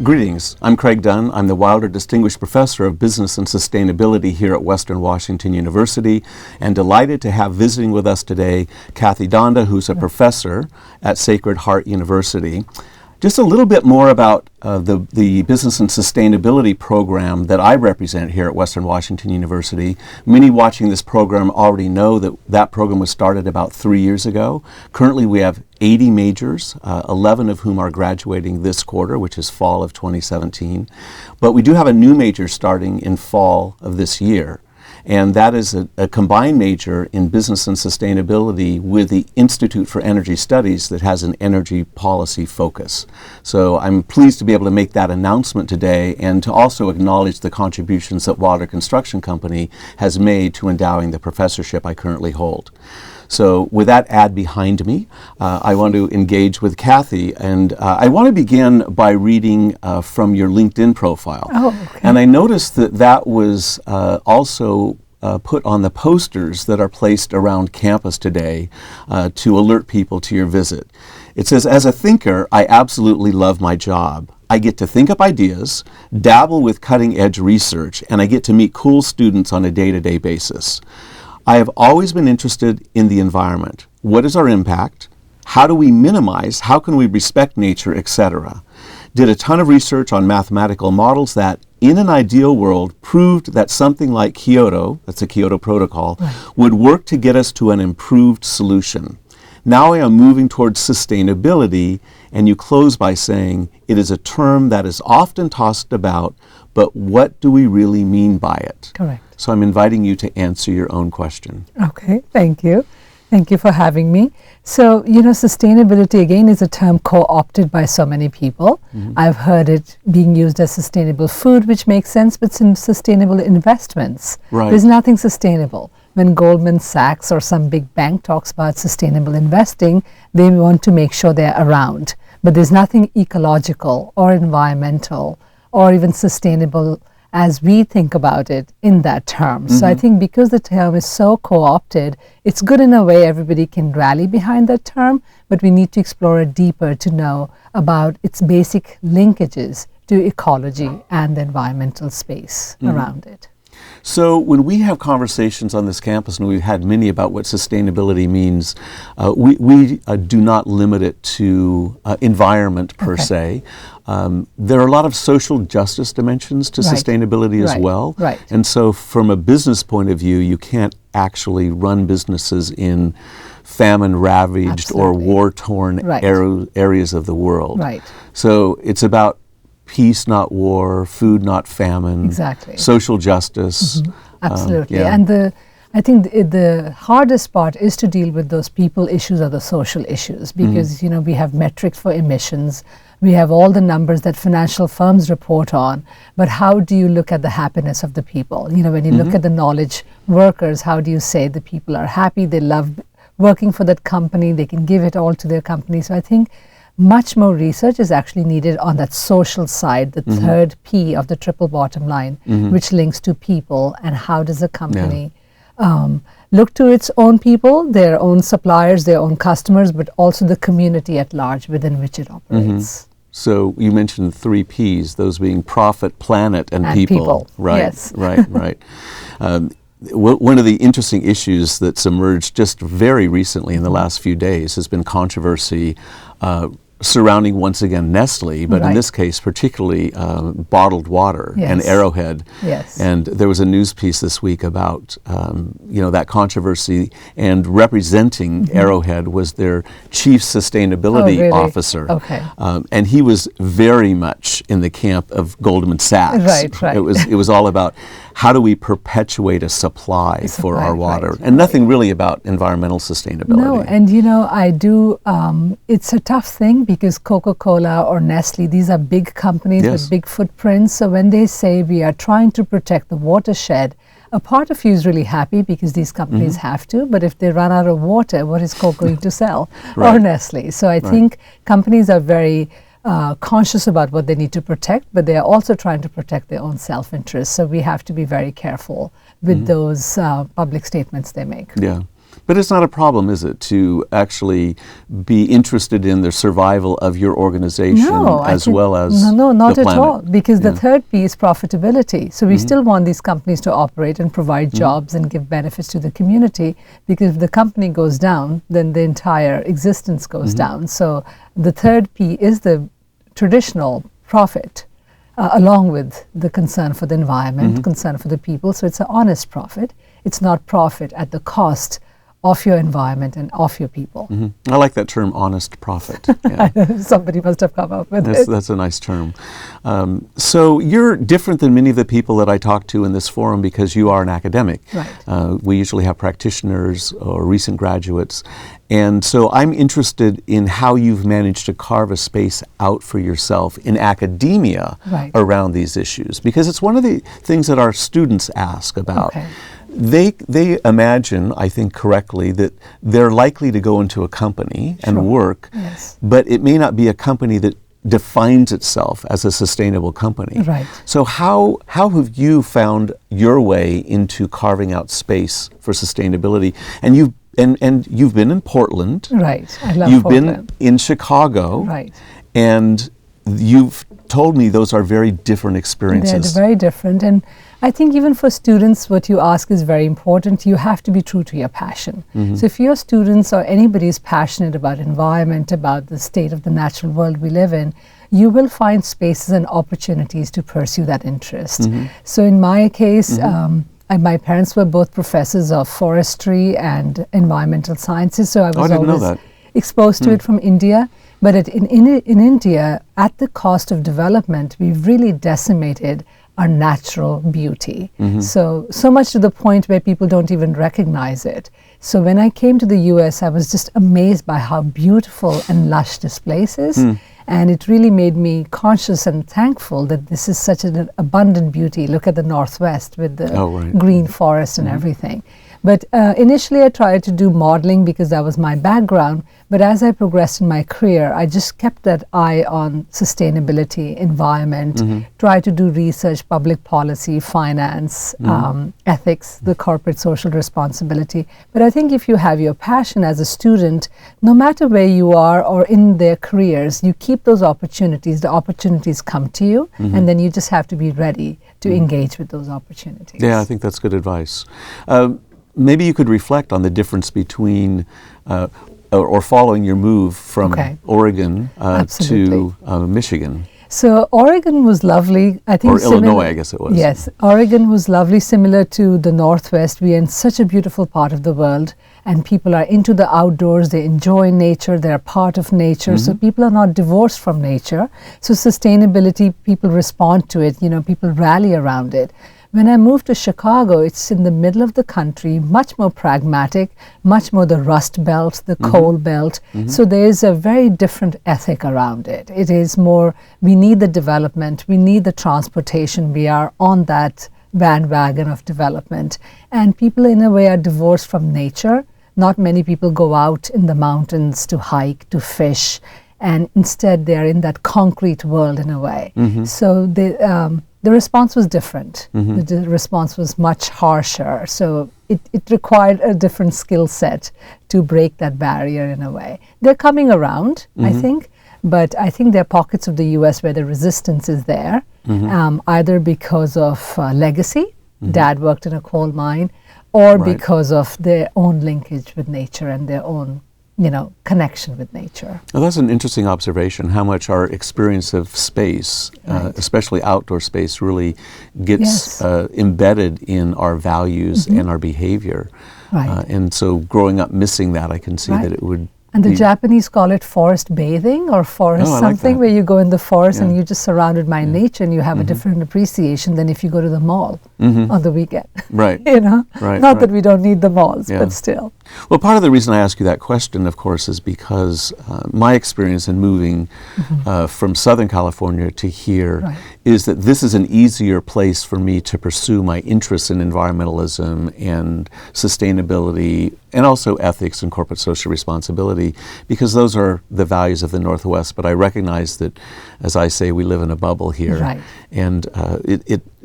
Greetings, I'm Craig Dunn. I'm the Wilder Distinguished Professor of Business and Sustainability here at Western Washington University, and delighted to have visiting with us today Kathy Dhanda, who's a professor at Sacred Heart University. Just a little bit more about the Business and Sustainability program that I represent here at Western Washington University. Many watching this program already know that that program was started about 3 years ago. Currently we have 80 majors, 11 of whom are graduating this quarter, which is fall of 2017. But we do have a new major starting in fall of this year. And that is a combined major in business and sustainability with the Institute for Energy Studies that has an energy policy focus. So I'm pleased to be able to make that announcement today and to also acknowledge the contributions that Wilder Construction Company has made to endowing the professorship I currently hold. So with that ad behind me, I want to engage with Kathy, and I want to begin by reading from your LinkedIn profile. Oh, okay. And I noticed that that was also put on the posters that are placed around campus today to alert people to your visit. It says, "As a thinker, I absolutely love my job. I get to think up ideas, dabble with cutting-edge research, and I get to meet cool students on a day-to-day basis. I have always been interested in the environment. What is our impact? How do we minimize? How can we respect nature, etc.? Did a ton of research on mathematical models that, in an ideal world, proved that something like Kyoto, that's the Kyoto Protocol, would work to get us to an improved solution. Now I am moving towards sustainability," and you close by saying, "It is a term that is often tossed about, but what do we really mean by it?" Correct. So I'm inviting you to answer your own question. Okay, thank you. Thank you for having me. So, sustainability again is a term co-opted by so many people. I've heard it being used as sustainable food, which makes sense, but some sustainable investments. Right. There's nothing sustainable. When Goldman Sachs or some big bank talks about sustainable investing, they want to make sure they're around. But there's nothing ecological or environmental or even sustainable as we think about it in that term. So I think because the term is so co-opted, it's good in a way everybody can rally behind that term, but we need to explore it deeper to know about its basic linkages to ecology and the environmental space around it. So when we have conversations on this campus, and we've had many about what sustainability means, we do not limit it to environment per se. There are a lot of social justice dimensions to sustainability as well. Right. And so from a business point of view, you can't actually run businesses in famine-ravaged or war-torn areas of the world. Right. So it's about peace, not war, food, not famine. Exactly. Social justice. Absolutely. And I think the hardest part is to deal with those people issues or the social issues because, we have metrics for emissions. We have all the numbers that financial firms report on. But how do you look at the happiness of the people? When you look at the knowledge workers, how do you say the people are happy, they love working for that company, they can give it all to their company? So I think much more research is actually needed on that social side, the third P of the triple bottom line, which links to people and how does a company look to its own people, their own suppliers, their own customers, but also the community at large within which it operates. So you mentioned 3 Ps, those being profit, planet, and people. Right, yes. right. One of the interesting issues that's emerged just very recently in the last few days has been controversy surrounding, once again, Nestle, but in this case, particularly bottled water and Arrowhead. Yes. And there was a news piece this week about, that controversy, and representing Arrowhead was their chief sustainability officer. Okay. And he was very much in the camp of Goldman Sachs. Right. It was all about how do we perpetuate a supply for our water, and nothing really about environmental sustainability. No, and I do, it's a tough thing because Coca-Cola or Nestle, these are big companies with big footprints. So when they say we are trying to protect the watershed, a part of you is really happy because these companies have to, but if they run out of water, what is Coke going to sell? Or Nestle? So I think companies are very conscious about what they need to protect, but they are also trying to protect their own self-interest. So we have to be very careful with those public statements they make. Yeah. But it's not a problem, is it, to actually be interested in the survival of your organization as well as no, not the at planet? all. Because the third P is profitability. So we still want these companies to operate and provide jobs and give benefits to the community. Because if the company goes down, then the entire existence goes down. So the third P is the traditional profit, along with the concern for the environment, concern for the people. So it's an honest profit. It's not profit at the cost of your environment and of your people. I like that term, honest profit. Yeah. Somebody must have come up with it. That's a nice term. So you're different than many of the people that I talk to in this forum because you are an academic. Right. We usually have practitioners or recent graduates. And so I'm interested in how you've managed to carve a space out for yourself in academia around these issues. Because it's one of the things that our students ask about. Okay. They imagine, I think correctly, that they're likely to go into a company and work, but it may not be a company that defines itself as a sustainable company. Right. So how have you found your way into carving out space for sustainability? And you've been in Portland. Right. I love You've Portland. been in Chicago. Right. And you've told me those are very different experiences. They're very different. And I think even for students, what you ask is very important. You have to be true to your passion. So if your students or anybody is passionate about environment, about the state of the natural world we live in, you will find spaces and opportunities to pursue that interest. So in my case, my parents were both professors of forestry and environmental sciences, so I was always exposed to it from India. But in India, at the cost of development, we've really decimated our natural beauty. So much to the point where people don't even recognize it. So when I came to the US, I was just amazed by how beautiful and lush this place is. And it really made me conscious and thankful that this is such an abundant beauty. Look at the Northwest with the green forest and everything. But initially I tried to do modeling because that was my background. But as I progressed in my career, I just kept that eye on sustainability, environment, tried to do research, public policy, finance, ethics, the corporate social responsibility. But I think if you have your passion as a student, no matter where you are or in their careers, you keep those opportunities. The opportunities come to you, and then you just have to be ready to engage with those opportunities. Yeah, I think that's good advice. Maybe you could reflect on the difference between or following your move from Oregon to Michigan. So Oregon was lovely. I think or Illinois, I guess it was. Yes, Oregon was lovely, similar to the Northwest. We are in such a beautiful part of the world, and people are into the outdoors. They enjoy nature. They're a part of nature. So people are not divorced from nature. So sustainability, people respond to it. You know, people rally around it. When I moved to Chicago, it's in the middle of the country, much more pragmatic, much more the Rust Belt, the coal belt. So there's a very different ethic around it. It is more, we need the development, we need the transportation, we are on that bandwagon of development. And people in a way are divorced from nature. Not many people go out in the mountains to hike, to fish, and instead they are in that concrete world in a way. So the response was different. The response was much harsher. So it required a different skill set to break that barrier in a way. They're coming around, I think, but I think there are pockets of the US where the resistance is there, either because of legacy, dad worked in a coal mine, or because of their own linkage with nature and their own connection with nature. Well, that's an interesting observation, how much our experience of space, especially outdoor space, really gets embedded in our values and our behavior. And so growing up missing that, I can see that it would And the Japanese call it forest bathing or forest something, where you go in the forest and you're just surrounded by nature and you have a different appreciation than if you go to the mall on the weekend. Right. Not that we don't need the malls, but still. Well, part of the reason I ask you that question, of course, is because my experience in moving from Southern California to here is that this is an easier place for me to pursue my interests in environmentalism and sustainability and also ethics and corporate social responsibility, because those are the values of the Northwest. But I recognize that, as I say, we live in a bubble here. And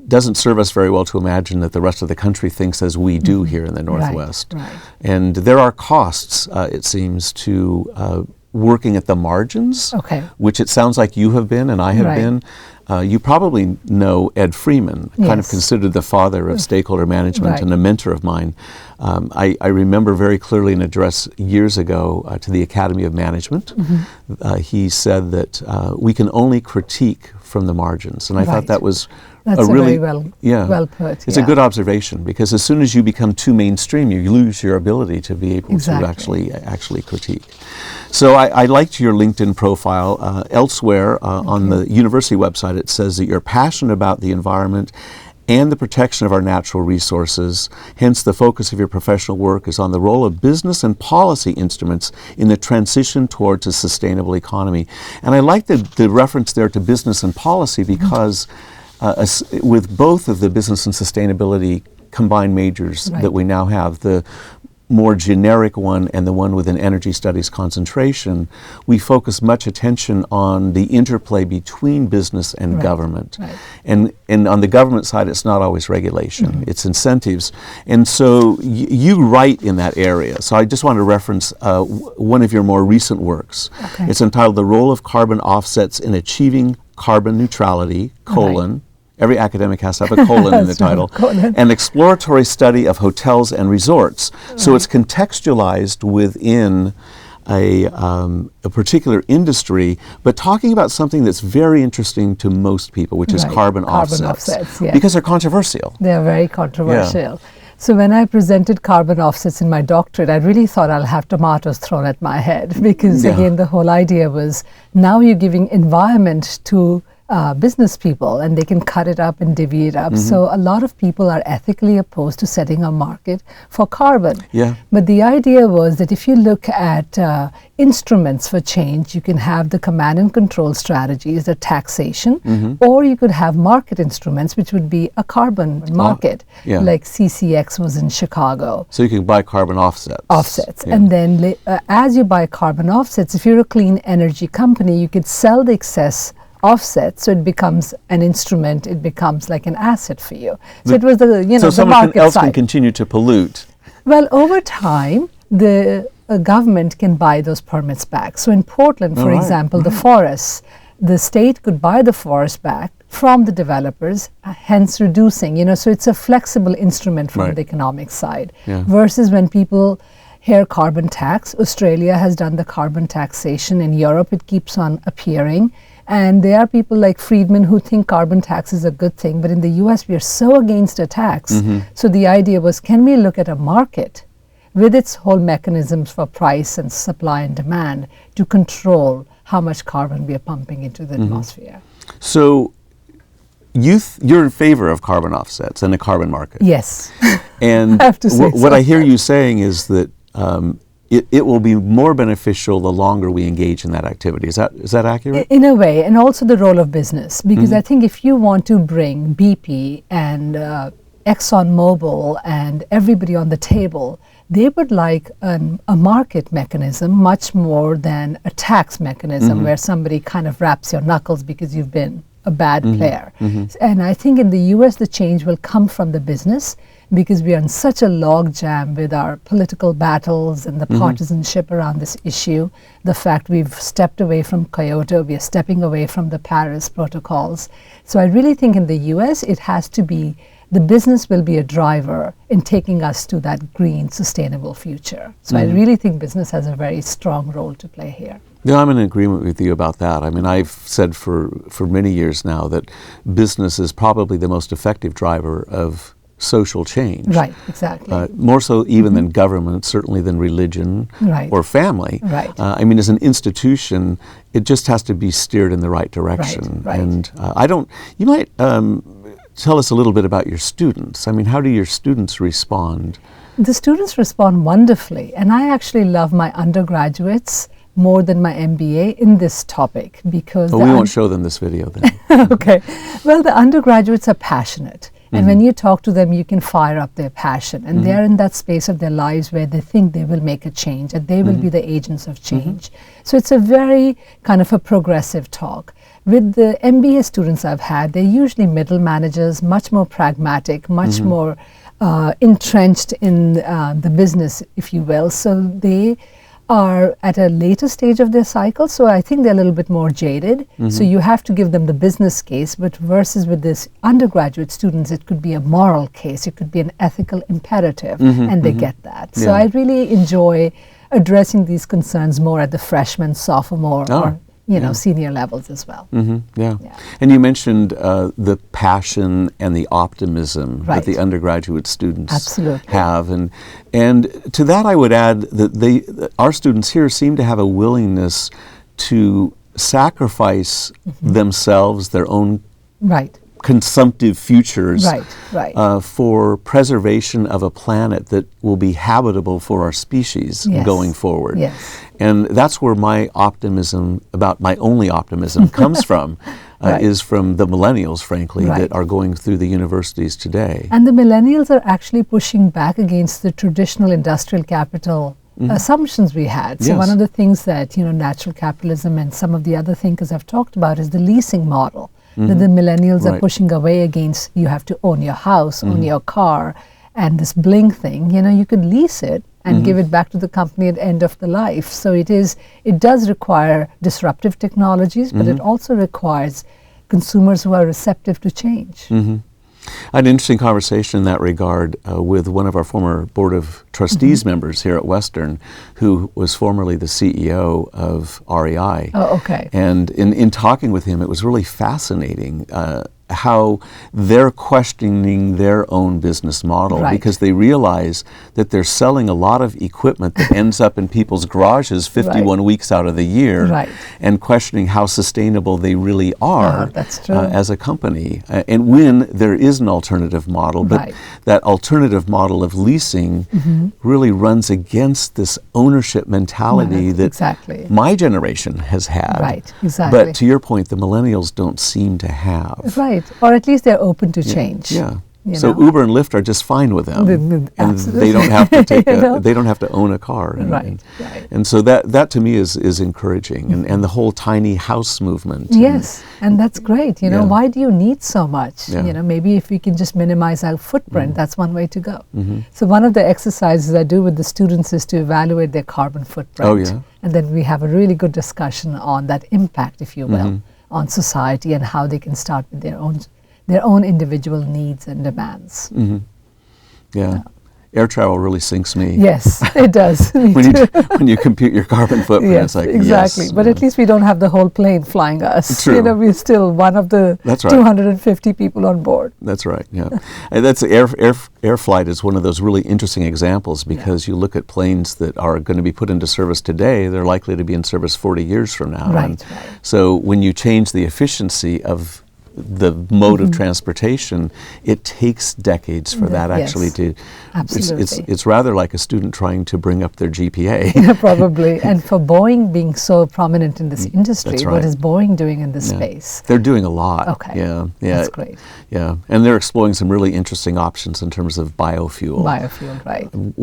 doesn't serve us very well to imagine that the rest of the country thinks as we do here in the Northwest. Right. And there are costs, it seems, to working at the margins, which it sounds like you have been and I have been. You probably know Ed Freeman, kind of considered the father of stakeholder management and a mentor of mine. I remember very clearly an address years ago to the Academy of Management. He said that we can only critique from the margins. And I thought that was That's a really well put. It's a good observation, because as soon as you become too mainstream, you lose your ability to be able to actually critique. So I liked your LinkedIn profile. Elsewhere on the university website, it says that you're passionate about the environment and the protection of our natural resources. Hence, the focus of your professional work is on the role of business and policy instruments in the transition towards a sustainable economy. And I like the reference there to business and policy, because with both of the business and sustainability combined majors that we now have, the more generic one and the one with an energy studies concentration, we focus much attention on the interplay between business and government. And on the government side, it's not always regulation, it's incentives. And so you write in that area. So I just want to reference one of your more recent works. It's entitled "The Role of Carbon Offsets in Achieving Carbon Neutrality, Every academic has to have a colon in the title. An exploratory study of hotels and resorts. So it's contextualized within a particular industry, but talking about something that's very interesting to most people, which is carbon offsets. Because they're controversial. They're very controversial. So when I presented carbon offsets in my doctorate, I really thought I'll have tomatoes thrown at my head, because again, the whole idea was, now you're giving environment to business people, and they can cut it up and divvy it up. So a lot of people are ethically opposed to setting a market for carbon. But the idea was that if you look at instruments for change, you can have the command and control strategies, the taxation, or you could have market instruments, which would be a carbon market, like CCX was in Chicago. So you can buy carbon offsets. And then as you buy carbon offsets, if you're a clean energy company, you could sell the excess offset, so it becomes an instrument, it becomes like an asset for you. So it was the the market side. So someone else can continue to pollute. Well, over time, the government can buy those permits back. So in Portland, for example, the forests, the state could buy the forest back from the developers, hence reducing, so it's a flexible instrument from the economic side. Versus when people hear carbon tax, Australia has done the carbon taxation. In Europe, it keeps on appearing. And there are people like Friedman who think carbon tax is a good thing, but in the US we are so against a tax. So the idea was, can we look at a market with its whole mechanisms for price and supply and demand to control how much carbon we are pumping into the atmosphere? So you're in favor of carbon offsets and a carbon market. Yes. And I have to say what I hear you saying is that it will be more beneficial the longer we engage in that activity. Is that accurate? In a way, and also the role of business, because I think if you want to bring BP and ExxonMobil and everybody on the table, they would like a market mechanism much more than a tax mechanism where somebody kind of wraps your knuckles because you've been a bad player. And I think in the US the change will come from the business, because we are in such a log jam with our political battles and the partisanship around this issue. The fact we've stepped away from Kyoto, we are stepping away from the Paris protocols. So I really think in the US it has to be, the business will be a driver in taking us to that green, sustainable future. So I really think business has a very strong role to play here. Yeah, I'm in agreement with you about that. I mean, I've said for many years now that business is probably the most effective driver of social change. Right, exactly. More so even than government, certainly than religion or family. I mean, as an institution, it just has to be steered in the right direction. And you might tell us a little bit about your students. I mean, how do your students respond? The students respond wonderfully, and I actually love my undergraduates more than my MBA in this topic, because... we won't show them this video then. Okay. Well, the undergraduates are passionate. And when you talk to them, you can fire up their passion. And they're in that space of their lives where they think they will make a change, and they will be the agents of change. So it's a very kind of a progressive talk. With the MBA students I've had, they're usually middle managers, much more pragmatic, much more entrenched in the business, if you will. So they are at a later stage of their cycle, so I think they're a little bit more jaded. So you have to give them the business case, but versus with this undergraduate students, it could be a moral case, it could be an ethical imperative, and they get that. So I really enjoy addressing these concerns more at the freshman, sophomore, or senior levels as well. Yeah. And you mentioned the passion and the optimism that the undergraduate students have, and to that I would add that our students here seem to have a willingness to sacrifice themselves, their own consumptive futures for preservation of a planet that will be habitable for our species going forward. And that's where my optimism, about my only optimism, comes from, is from the millennials, frankly, that are going through the universities today. And the millennials are actually pushing back against the traditional industrial capital assumptions we had. So one of the things that, natural capitalism and some of the other thinkers have talked about is the leasing model. That the millennials are pushing away against, you have to own your house, own your car, and this bling thing. You could lease it and give it back to the company at the end of the life. So it does require disruptive technologies, but it also requires consumers who are receptive to change. I had an interesting conversation in that regard with one of our former Board of Trustees members here at Western, who was formerly the CEO of REI. Oh, okay. And in talking with him, it was really fascinating how they're questioning their own business model because they realize that they're selling a lot of equipment that ends up in people's garages 51 weeks out of the year, and questioning how sustainable they really are as a company. And when there is an alternative model, but that alternative model of leasing really runs against this ownership mentality that my generation has had. But to your point, the millennials don't seem to have. Or at least they're open to change. So Uber and Lyft are just fine with them, and they don't have to take they don't have to own a car. And so that to me is encouraging, and the whole tiny house movement. And that's great. Why do you need so much? Maybe if we can just minimize our footprint, that's one way to go. So one of the exercises I do with the students is to evaluate their carbon footprint. And then we have a really good discussion on that impact, if you will, on society, and how they can start with their own individual needs and demands. Air travel really sinks me. Yes, it does. when you compute your carbon footprint, it's like, But at least we don't have the whole plane flying us. True. We're still one of the 250 people on board. That's right. And that's air flight is one of those really interesting examples, because you look at planes that are going to be put into service today, they're likely to be in service 40 years from now. So when you change the efficiency of the mode of transportation, it takes decades for that actually to. It's rather like a student trying to bring up their GPA. Probably. And for Boeing being so prominent in this industry, what is Boeing doing in this space? They're doing a lot. That's great. And they're exploring some really interesting options in terms of biofuel.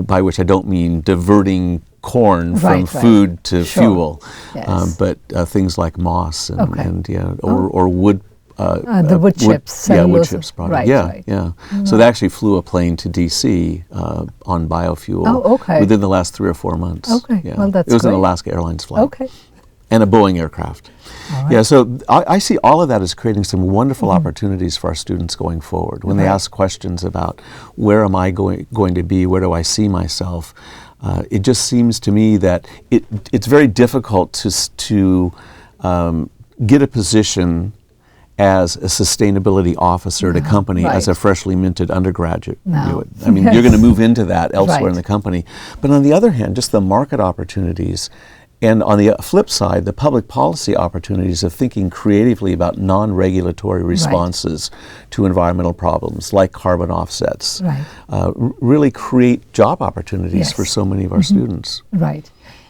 By which I don't mean diverting corn from food to fuel, but things like moss and or wood. The wood chips. Wood chips product. So they actually flew a plane to D.C. On biofuel within the last 3 or 4 months. Well, that's It was great. an Alaska Airlines flight. And a Boeing aircraft. So I see all of that as creating some wonderful opportunities for our students going forward. When they ask questions about where am I going to be, where do I see myself, it just seems to me that it's very difficult to get a position as a sustainability officer at a company as a freshly minted undergraduate. I mean, you're going to move into that elsewhere in the company. But on the other hand, just the market opportunities, and on the flip side, the public policy opportunities of thinking creatively about non-regulatory responses to environmental problems like carbon offsets, really create job opportunities for so many of our students.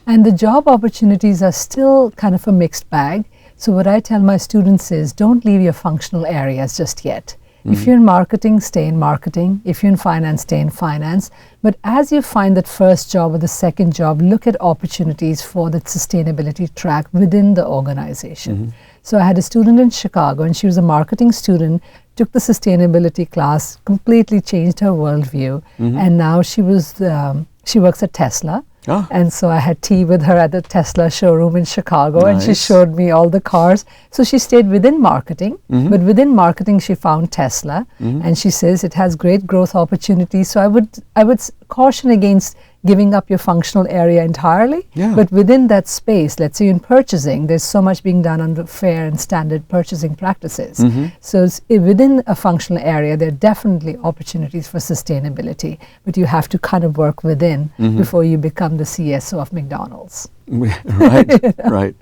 And the job opportunities are still kind of a mixed bag. So what I tell my students is, don't leave your functional areas just yet. If you're in marketing, stay in marketing. If you're in finance, stay in finance. But as you find that first job or the second job, look at opportunities for that sustainability track within the organization. So I had a student in Chicago, and she was a marketing student, took the sustainability class, completely changed her worldview, and now she works at Tesla. Ah. And so I had tea with her at the Tesla showroom in Chicago, and she Nice. showed me all the cars. So she stayed within marketing, but within marketing she found Tesla, and she says it has great growth opportunities. So I would caution against giving up your functional area entirely, Yeah. but within that space, let's say in purchasing, there's so much being done under fair and standard purchasing practices. So within a functional area, there are definitely opportunities for sustainability, but you have to kind of work within before you become the CSO of McDonald's. Right, right.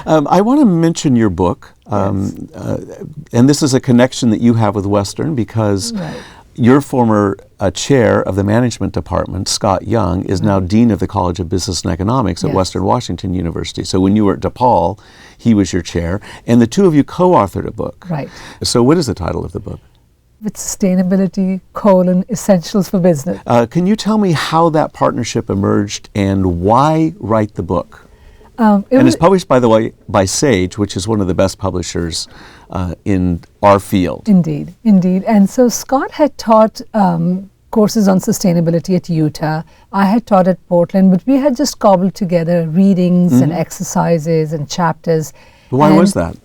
I want to mention your book, and this is a connection that you have with Western because Right. your former chair of the management department, Scott Young, is now dean of the College of Business and Economics at Yes. Western Washington University. So when you were at DePaul, he was your chair, and the two of you co-authored a book. Right. So what is the title of the book? With sustainability, essentials for business. Can you tell me how that partnership emerged and why write the book? It And was- it's published, by the way, by Sage, which is one of the best publishers in our field. Indeed, indeed. And so Scott had taught courses on sustainability at Utah. I had taught at Portland, but we had just cobbled together readings and exercises and chapters. Why was that?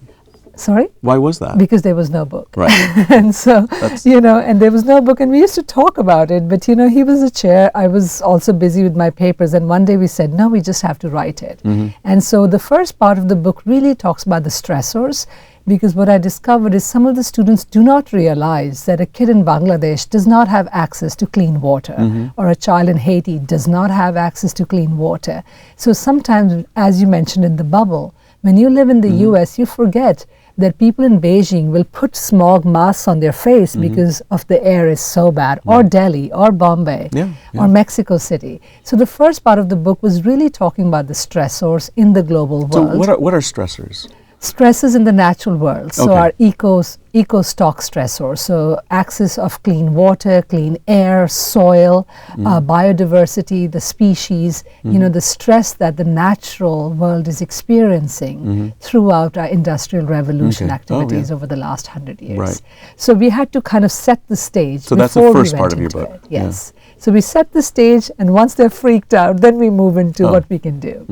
Sorry? Why was that? Because there was no book. Right. And so, and there was no book, and we used to talk about it, but he was a chair. I was also busy with my papers, and one day we said, no, we just have to write it. And so the first part of the book really talks about the stressors, because what I discovered is some of the students do not realize that a kid in Bangladesh does not have access to clean water, or a child in Haiti does not have access to clean water. So sometimes, as you mentioned in the bubble, when you live in the US, you forget that people in Beijing will put smog masks on their face because of the air is so bad, or Delhi, or Bombay, or Mexico City. So the first part of the book was really talking about the stressors in the global So world. what are stressors? Stresses in the natural world. So Okay. our eco-stock stressors. So access of clean water, clean air, soil, biodiversity, the species, the stress that the natural world is experiencing throughout our industrial revolution Okay. Oh, activities yeah. over the last 100 years. Right. So we had to kind of set the stage. So that's the before we first went part of your into book. it. Yes. So we set the stage, and once they're freaked out, then we move into what we can do.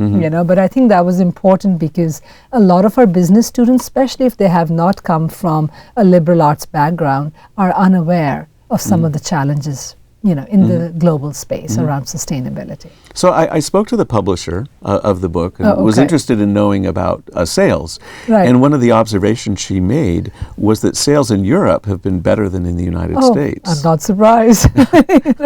But I think that was important because a lot of our business students, especially if they have not come from a liberal arts background, are unaware of some of the challenges in the global space around sustainability. So I spoke to the publisher of the book and was okay. interested in knowing about sales. Right. And one of the observations she made was that sales in Europe have been better than in the United States. I'm not surprised.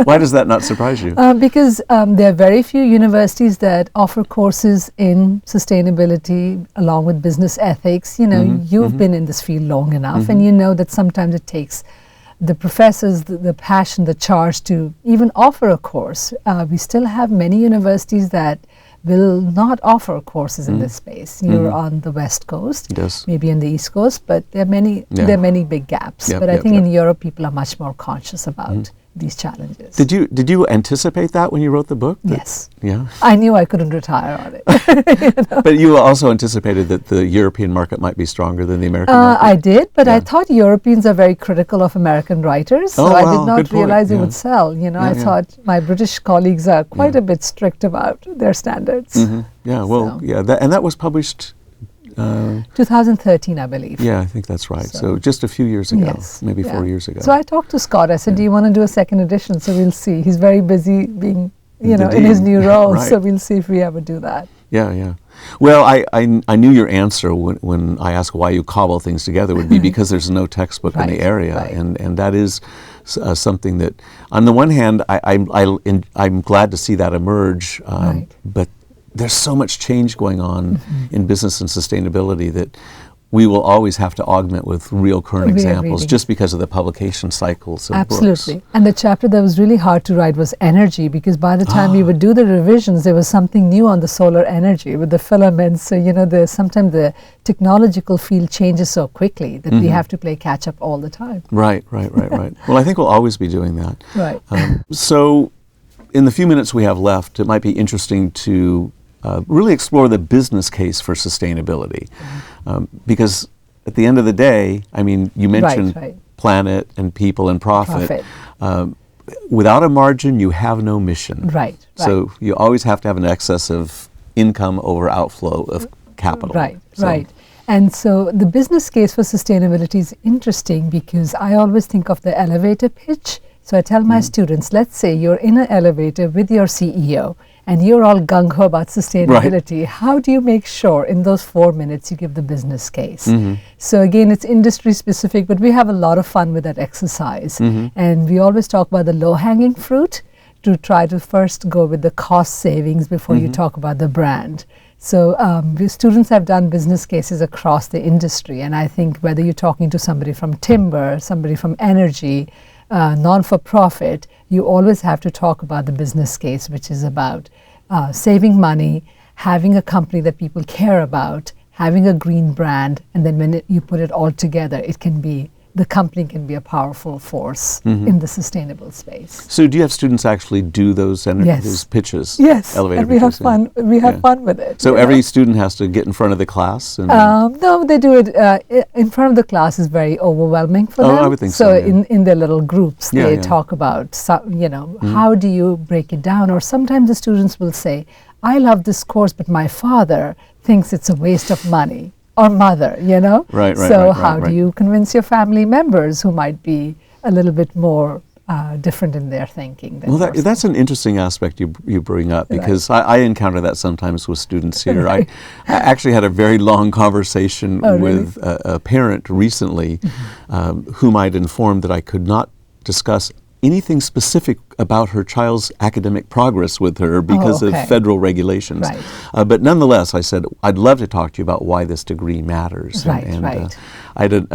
Why does that not surprise you? Because there are very few universities that offer courses in sustainability along with business ethics. You've been in this field long enough, and you know that sometimes it takes the professors, the passion, the charge to even offer a course. We still have many universities that will not offer courses in this space. You're on the West Coast, Yes. maybe on the East Coast, but there are many big gaps. Yep, but I yep, think yep. in Europe, people are much more conscious about these challenges. Did you anticipate that when you wrote the book? Yes. Yeah. I knew I couldn't retire on it. But you also anticipated that the European market might be stronger than the American market? I did, but I Yeah. thought Europeans are very critical of American writers, so Oh, I wow, did not good point, realize it yeah. would sell. I yeah. thought my British colleagues are quite a bit strict about their standards. Yeah, well, So. yeah, that was published, 2013, I believe. yeah, I think that's right. So So- just a few years ago, Yes. maybe yeah. 4 years ago. So I talked to Scott. I said, do you want to do a second edition? So we'll see. He's very busy being, The in his dean. new role. Right. So we'll see if we ever do that. Yeah, yeah. Well, I knew your answer when I asked why you cobble things together would be because there's no textbook in the Right, area, right. and that is something that, on the one hand, I'm glad to see that emerge, Right. but there's so much change going on in business and sustainability that we will always have to augment with real current examples reading. just because of the publication cycles of Absolutely. books. And the chapter that was really hard to write was energy, because by the time we would do the revisions, there was something new on the solar energy with the filaments. So, sometimes the technological field changes so quickly that we have to play catch up all the time. Right. Well, I think we'll always be doing that. Right. So in the few minutes we have left, it might be interesting to really explore the business case for sustainability. Because at the end of the day, I mean, you mentioned planet and people and profit. Without a margin, you have no mission. Right. So you always have to have an excess of income over outflow of capital. Right. And so the business case for sustainability is interesting because I always think of the elevator pitch. So I tell my students, let's say you're in an elevator with your CEO and you're all gung-ho about sustainability. Right. How do you make sure in those 4 minutes you give the business case? So again, it's industry specific, but we have a lot of fun with that exercise. And we always talk about the low-hanging fruit to try to first go with the cost savings before you talk about the brand. So students have done business cases across the industry, and I think whether you're talking to somebody from timber, somebody from energy, non-for-profit, you always have to talk about the business case, which is about saving money, having a company that people care about, having a green brand, and then when you put it all together, the company can be a powerful force in the sustainable space. So do you have students actually do those pitches? Yes, elevator and we pitches, have fun. We have fun with it. So every student has to get in front of the class? And no, they do it in front of the class is very overwhelming for them. I would think so. So in their little groups, they talk about, how do you break it down? Or sometimes the students will say, I love this course, but my father thinks it's a waste of money. Or mother, Right. So how do you convince your family members who might be a little bit more different in their thinking? Well, that's an interesting aspect you bring up, because I encounter that sometimes with students here. I actually had a very long conversation with a parent recently whom I'd informed that I could not discuss anything specific about her child's academic progress with her because of federal regulations. Right. But nonetheless, I said, I'd love to talk to you about why this degree matters. Right. I had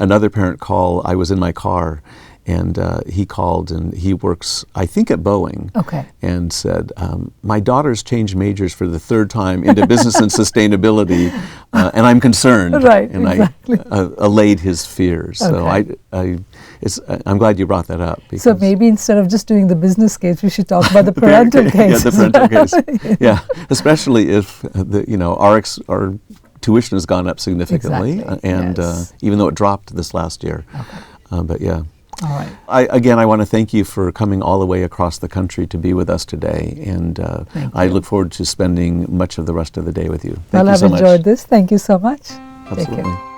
another parent call. I was in my car, and he called, and he works, I think, at Boeing, and said, my daughter's changed majors for the 3rd time into business and sustainability, and I'm concerned. And I allayed his fears. So I'm glad you brought that up. So maybe instead of just doing the business case, we should talk about the parental case. The parental case. Yeah, especially if our tuition has gone up significantly, and even though it dropped this last year. But yeah. All right. I want to thank you for coming all the way across the country to be with us today, and I look forward to spending much of the rest of the day with you. Thank you so much. I've enjoyed this. Thank you so much. Absolutely. Take care.